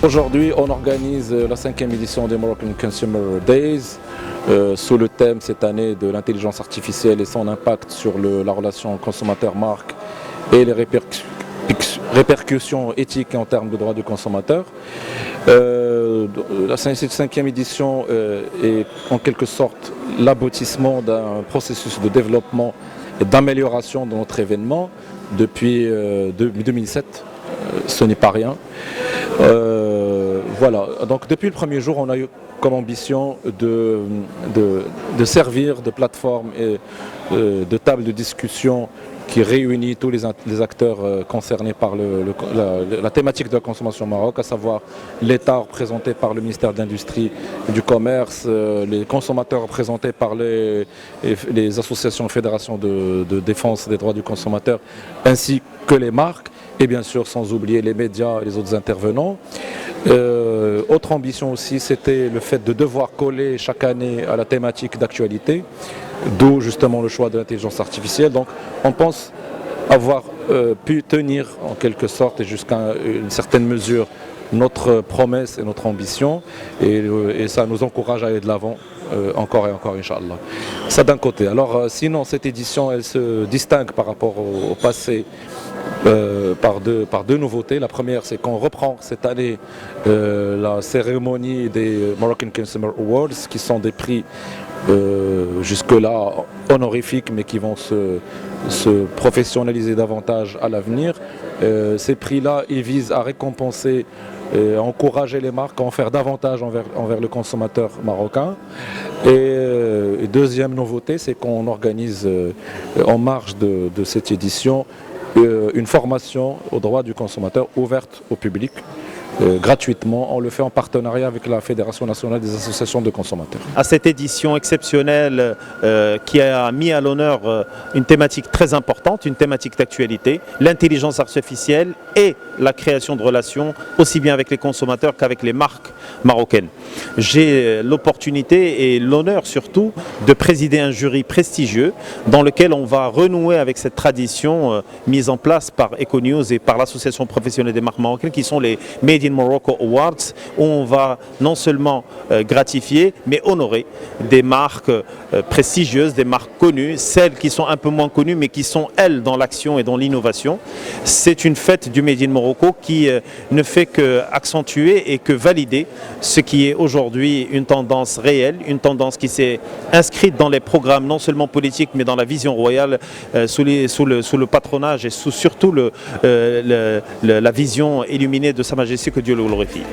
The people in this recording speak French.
Aujourd'hui, on organise la 5e édition des Moroccan Consumer Days sous le thème cette année de l'intelligence artificielle et son impact sur la relation consommateur-marque et les répercussions éthiques en termes de droits du consommateur. Cette 5e édition est en quelque sorte l'aboutissement d'un processus de développement et d'amélioration de notre événement depuis 2007. Ce n'est pas rien. Voilà. Donc depuis le premier jour, on a eu comme ambition de servir de plateforme et de table de discussion qui réunit tous les acteurs concernés par la thématique de la consommation au Maroc, à savoir l'État représenté par le ministère de l'Industrie et du Commerce, les consommateurs représentés par les associations et fédérations de défense des droits du consommateur, ainsi que les marques, et bien sûr sans oublier les médias et les autres intervenants. Autre ambition aussi, c'était le fait de devoir coller chaque année à la thématique d'actualité, d'où justement le choix de l'intelligence artificielle. Donc on pense avoir pu tenir en quelque sorte et jusqu'à une certaine mesure notre promesse et notre ambition, et ça nous encourage à aller de l'avant encore et encore, Inch'Allah. Ça d'un côté. Alors sinon cette édition elle se distingue par rapport au passé par deux nouveautés. La première, c'est qu'on reprend cette année la cérémonie des Moroccan Consumer Awards, qui sont des prix jusque-là honorifiques, mais qui vont se professionnaliser davantage à l'avenir. Ces prix-là, ils visent à récompenser et à encourager les marques à en faire davantage envers le consommateur marocain. Et deuxième nouveauté, c'est qu'on organise en marge de cette édition une formation aux droits du consommateur ouverte au public gratuitement. On le fait en partenariat avec la Fédération nationale des associations de consommateurs. À cette édition exceptionnelle qui a mis à l'honneur une thématique très importante, une thématique d'actualité, l'intelligence artificielle et la création de relations aussi bien avec les consommateurs qu'avec les marques marocaines. J'ai l'opportunité et l'honneur surtout de présider un jury prestigieux dans lequel on va renouer avec cette tradition mise en place par Econews et par l'association professionnelle des marques marocaines qui sont les Made in Morocco Awards, où on va non seulement gratifier mais honorer des marques prestigieuses, des marques connues, celles qui sont un peu moins connues mais qui sont elles dans l'action et dans l'innovation. C'est une fête du Made in Morocco qui ne fait qu'accentuer et que valider ce qui est aujourd'hui une tendance réelle, une tendance qui s'est inscrite dans les programmes non seulement politiques mais dans la vision royale sous le patronage et surtout la vision illuminée de Sa Majesté, que Dieu le glorifie.